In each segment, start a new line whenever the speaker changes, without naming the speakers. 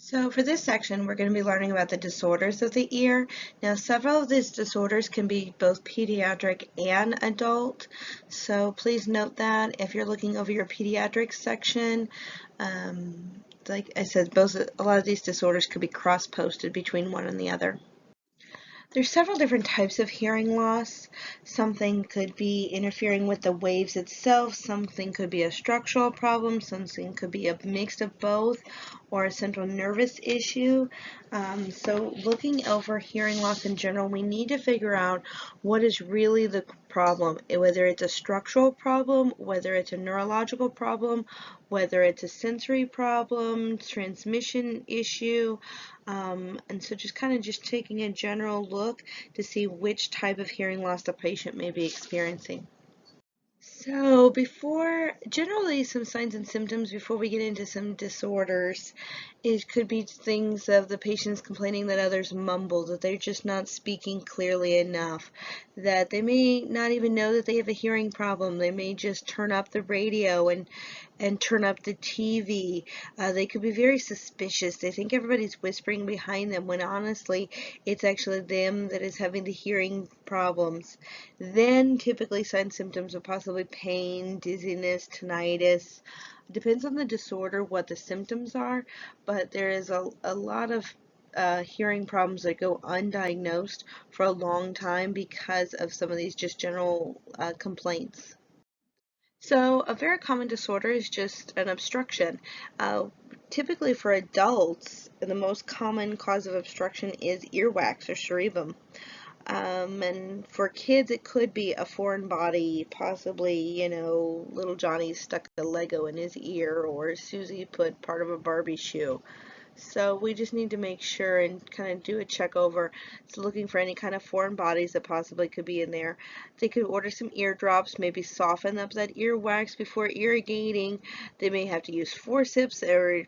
So for this section, we're going to be learning about the disorders of the ear. Now, several of these disorders can be both pediatric and adult. So please note that if you're looking over your pediatric section, like I said, a lot of these disorders could be cross-posted between one and the other. There's several different types of hearing loss. Something could be interfering with the waves itself, something could be a structural problem, something could be a mix of both, or a central nervous issue. So looking over hearing loss in general, we need to figure out what is really the problem, whether it's a structural problem, whether it's a neurological problem, whether it's a sensory problem, transmission issue, and so just kind of taking a general look to see which type of hearing loss the patient may be experiencing. So generally some signs and symptoms before we get into some disorders, it could be things of the patients complaining that others mumble, that they're just not speaking clearly enough, that they may not even know that they have a hearing problem. They may just turn up the radio and turn up the TV. They could be very suspicious. They think everybody's whispering behind them when honestly it's actually them that is having the hearing problems. Then typically signs and symptoms of possibly pain, dizziness, tinnitus. Depends on the disorder what the symptoms are, but there is a lot of hearing problems that go undiagnosed for a long time because of some of these just general complaints. So a very common disorder is just an obstruction. Typically for adults, the most common cause of obstruction is earwax or cerebrum. And for kids, it could be a foreign body, possibly, little Johnny stuck a Lego in his ear, or Susie put part of a Barbie shoe. So we just need to make sure and kind of do a check over. So looking for any kind of foreign bodies that possibly could be in there. They could order some eardrops, maybe soften up that earwax before irrigating. They may have to use forceps or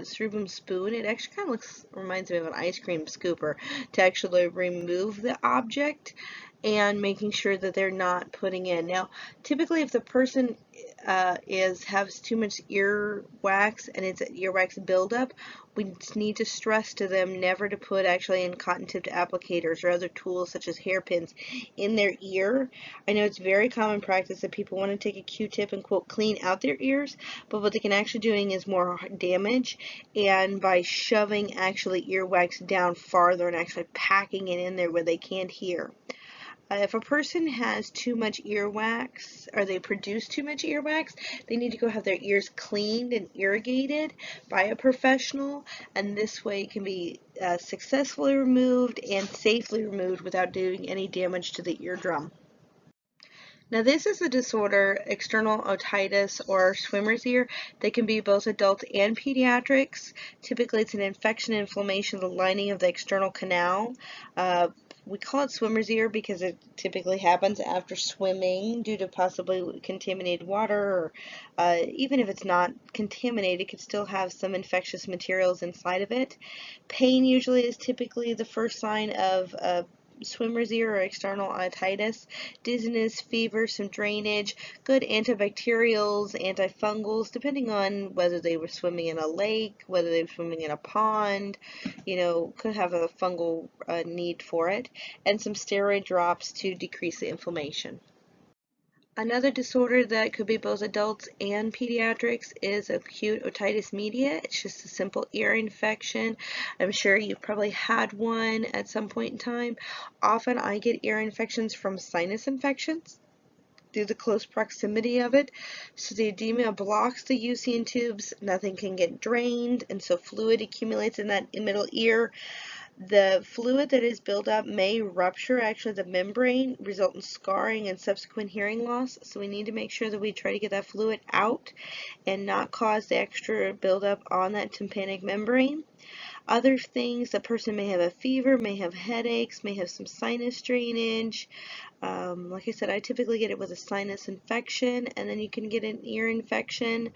cerebrum spoon. It actually kind of reminds me of an ice cream scooper to actually remove the object and making sure that they're not putting in. Now, typically if the person has too much earwax and it's earwax buildup, we need to stress to them never to put actually in cotton tipped applicators or other tools such as hairpins in their ear. I know it's very common practice that people want to take a Q-tip and quote clean out their ears, but what they can actually doing is more damage, and by shoving actually earwax down farther and actually packing it in there where they can't hear. If a person has too much earwax or they produce too much earwax, they need to go have their ears cleaned and irrigated by a professional, and this way it can be successfully removed and safely removed without doing any damage to the eardrum. Now this is a disorder, external otitis or swimmer's ear. They can be both adult and pediatrics. Typically it's an infection and inflammation of the lining of the external canal. We call it swimmer's ear because it typically happens after swimming due to possibly contaminated water, or even if it's not contaminated, it could still have some infectious materials inside of it. Pain usually is typically the first sign of swimmer's ear or external otitis. Dizziness, fever, some drainage, good antibacterials, antifungals, depending on whether they were swimming in a lake, whether they were swimming in a pond, could have a fungal need for it, and some steroid drops to decrease the inflammation. Another disorder that could be both adults and pediatrics is acute otitis media. It's just a simple ear infection. I'm sure you've probably had one at some point in time. Often I get ear infections from sinus infections due to the close proximity of it. So the edema blocks the Eustachian tubes, nothing can get drained, and so fluid accumulates in that middle ear. The fluid that is built up may rupture actually the membrane, result in scarring and subsequent hearing loss. So we need to make sure that we try to get that fluid out and not cause the extra buildup on that tympanic membrane. Other things, the person may have a fever, may have headaches, may have some sinus drainage. Like I said, I typically get it with a sinus infection, and then you can get an ear infection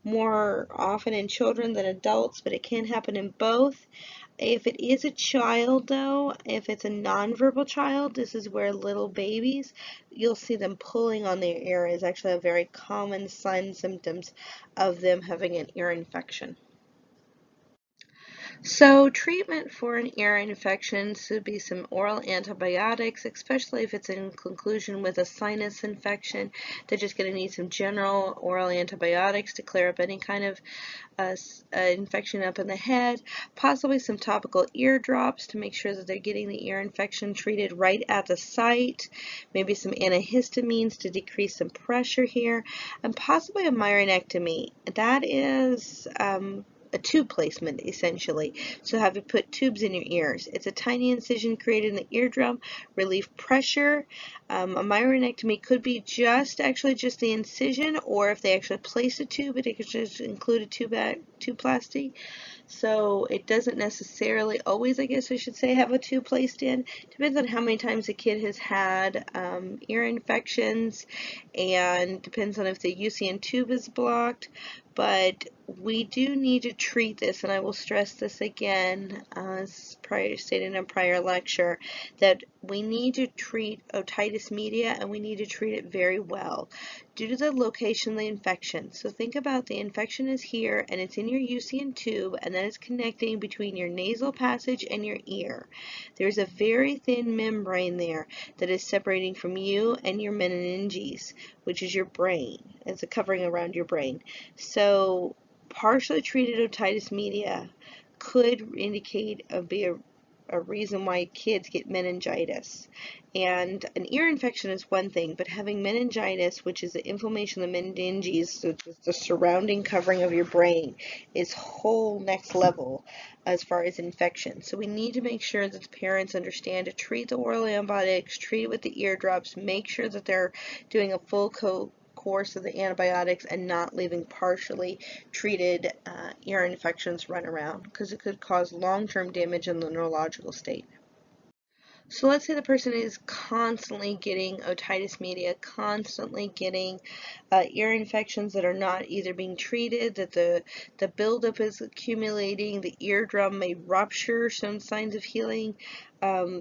more often in children than adults, but it can happen in both. If it is a child, though, if it's a nonverbal child, this is where little babies, you'll see them pulling on their ear is actually a very common sign and symptoms of them having an ear infection. So treatment for an ear infection should be some oral antibiotics, especially if it's in conclusion with a sinus infection. They're just going to need some general oral antibiotics to clear up any kind of infection up in the head, possibly some topical ear drops to make sure that they're getting the ear infection treated right at the site, maybe some antihistamines to decrease some pressure here, and possibly a myrinectomy. That is a tube placement essentially. So have you put tubes in your ears. It's a tiny incision created in the eardrum, relieve pressure. A myrinectomy could be just the incision, or if they actually place a tube, it could just include a tubeplasty. So it doesn't necessarily always, I guess I should say, have a tube placed in. Depends on how many times the kid has had ear infections, and depends on if the UCN tube is blocked. But we do need to treat this, and I will stress this again, as stated in a prior lecture, that we need to treat otitis media, and we need to treat it very well due to the location of the infection. So think about the infection is here, and it's in your UCN tube, and then it's connecting between your nasal passage and your ear. There's a very thin membrane there that is separating from you and your meninges, which is your brain. It's a covering around your brain. So partially treated otitis media could indicate be a reason why kids get meningitis. And an ear infection is one thing, but having meningitis, which is the inflammation of the meninges, so the surrounding covering of your brain, is whole next level as far as infection. So we need to make sure that the parents understand to treat the oral antibiotics, treat it with the ear drops, make sure that they're doing a full course of the antibiotics and not leaving partially treated ear infections run around, because it could cause long-term damage in the neurological state. So let's say the person is constantly getting otitis media, constantly getting ear infections that are not either being treated, that the buildup is accumulating, the eardrum may rupture, some signs of healing.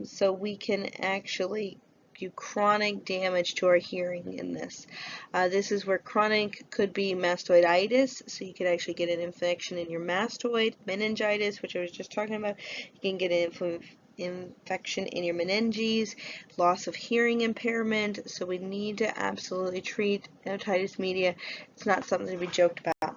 So we can actually do chronic damage to our hearing in this. This is where chronic could be mastoiditis, so you could actually get an infection in your mastoid, meningitis, which I was just talking about. You can get an infection in your meninges, loss of hearing impairment, so we need to absolutely treat otitis media. It's not something to be joked about.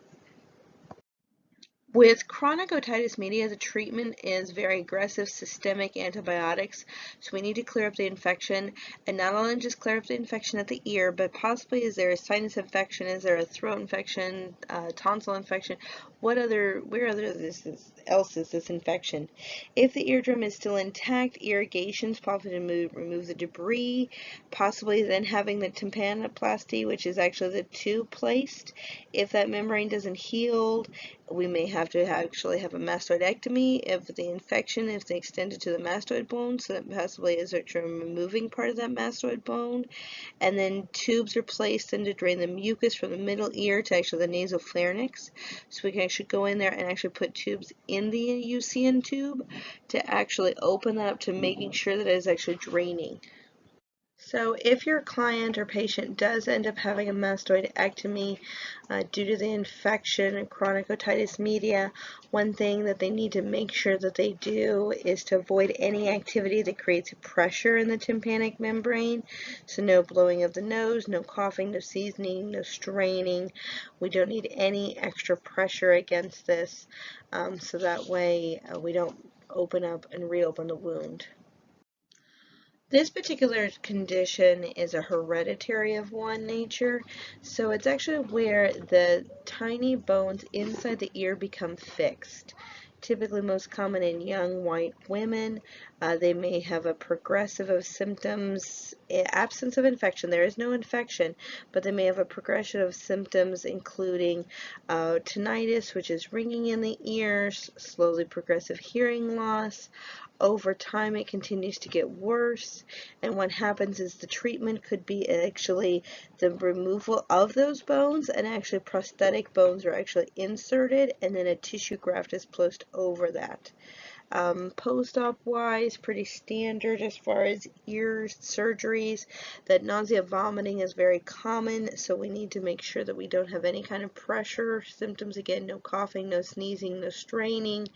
With chronic otitis media, the treatment is very aggressive systemic antibiotics, so we need to clear up the infection, and not only just clear up the infection at the ear, but possibly is there a sinus infection, is there a throat infection, tonsil infection, where else is this infection? If the eardrum is still intact, irrigations possibly to remove the debris, possibly then having the tympanoplasty, which is actually the tube placed. If that membrane doesn't heal, we may have to actually have a mastoidectomy if the infection is extended to the mastoid bone, so that possibly is actually removing part of that mastoid bone. And then tubes are placed in to drain the mucus from the middle ear to actually the nasopharynx. So we can actually go in there and actually put tubes in the UCN tube to actually open that up to making sure that it is actually draining. So if your client or patient does end up having a mastoidectomy due to the infection and chronic otitis media, one thing that they need to make sure that they do is to avoid any activity that creates pressure in the tympanic membrane. So no blowing of the nose, no coughing, no sneezing, no straining. We don't need any extra pressure against this, so that way we don't open up and reopen the wound. This particular condition is a hereditary of one nature, so it's actually where the tiny bones inside the ear become fixed. Typically most common in young white women. They may have a progressive of symptoms, absence of infection. There is no infection, but they may have a progression of symptoms including tinnitus, which is ringing in the ears, slowly progressive hearing loss. Over time it continues to get worse, and what happens is the treatment could be actually the removal of those bones, and actually prosthetic bones are actually inserted, and then a tissue graft is placed over that. Post-op wise, pretty standard as far as ear surgeries. That nausea, vomiting is very common, so we need to make sure that we don't have any kind of pressure symptoms. Again, no coughing, no sneezing, no straining.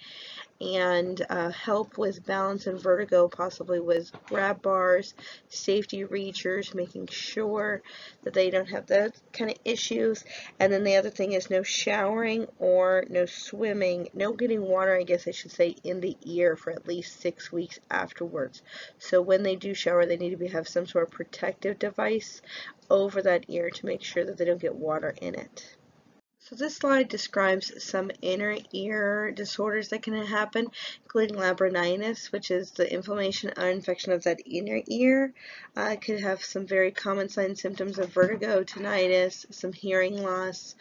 and help with balance and vertigo, possibly with grab bars, safety reachers, making sure that they don't have those kind of issues. And then the other thing is no showering or no swimming, no getting water, I guess I should say, in the ear for at least 6 weeks afterwards. So when they do shower, they need to have some sort of protective device over that ear to make sure that they don't get water in it. So this slide describes some inner ear disorders that can happen, including labyrinthitis, which is the inflammation or infection of that inner ear. It could have some very common signs and symptoms of vertigo, tinnitus, some hearing loss,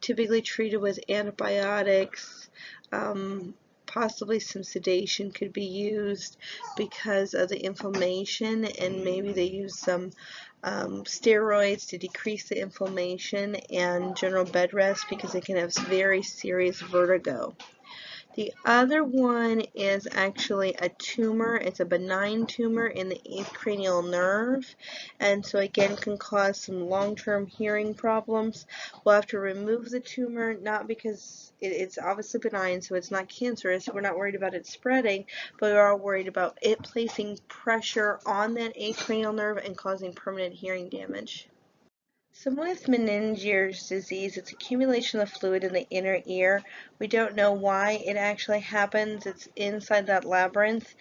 typically treated with antibiotics. Possibly some sedation could be used because of the inflammation, and maybe they use some steroids to decrease the inflammation, and general bed rest because it can have very serious vertigo. The other one is actually a tumor. It's a benign tumor in the 8th cranial nerve, and so again can cause some long-term hearing problems. We'll have to remove the tumor, not because it's obviously benign, so it's not cancerous. We're not worried about it spreading, but we are worried about it placing pressure on that 8th cranial nerve and causing permanent hearing damage. So with Meninger's disease, it's accumulation of fluid in the inner ear. We don't know why it actually happens. It's inside that labyrinth.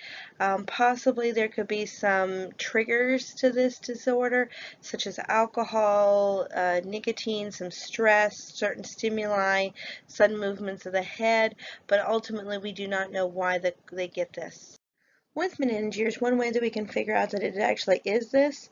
Possibly there could be some triggers to this disorder, such as alcohol, nicotine, some stress, certain stimuli, sudden movements of the head, but ultimately we do not know why they get this. With meninges, one way that we can figure out that it actually is this,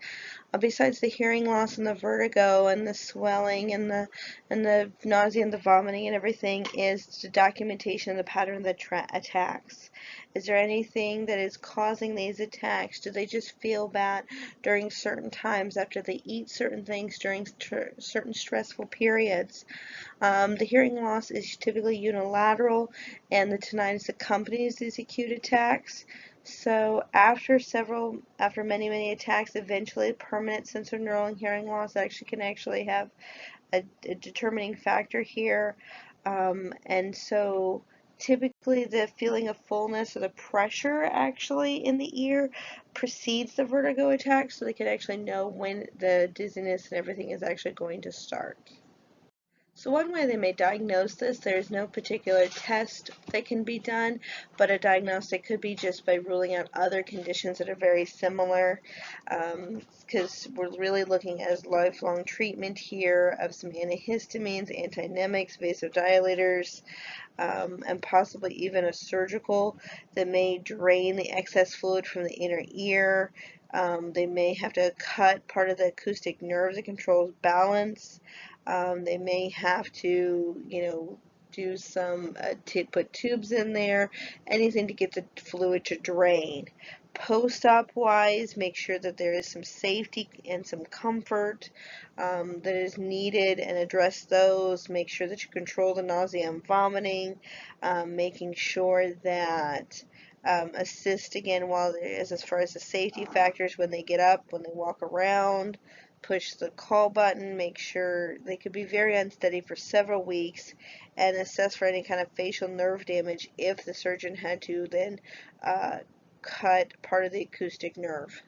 besides the hearing loss and the vertigo and the swelling and the nausea and the vomiting and everything, is the documentation of the pattern of the attacks. Is there anything that is causing these attacks? Do they just feel bad during certain times after they eat certain things during certain stressful periods? The hearing loss is typically unilateral, and the tinnitus accompanies these acute attacks. So after many attacks, eventually permanent sensorineural hearing loss actually can have a determining factor here. And so typically the feeling of fullness or the pressure actually in the ear precedes the vertigo attack, so they can actually know when the dizziness and everything is actually going to start. So one way they may diagnose this, there's no particular test that can be done, but a diagnostic could be just by ruling out other conditions that are very similar, because we're really looking at lifelong treatment here of some antihistamines, antianemics, vasodilators, and possibly even a surgical that may drain the excess fluid from the inner ear. They may have to cut part of the acoustic nerve that controls balance. They may have to, do some, put tubes in there, anything to get the fluid to drain. Post-op wise, make sure that there is some safety and some comfort that is needed, and address those. Make sure that you control the nausea and vomiting, making sure that assist again while there is, as far as the safety factors, when they get up, when they walk around, push the call button, make sure they could be very unsteady for several weeks, and assess for any kind of facial nerve damage if the surgeon had to then cut part of the acoustic nerve.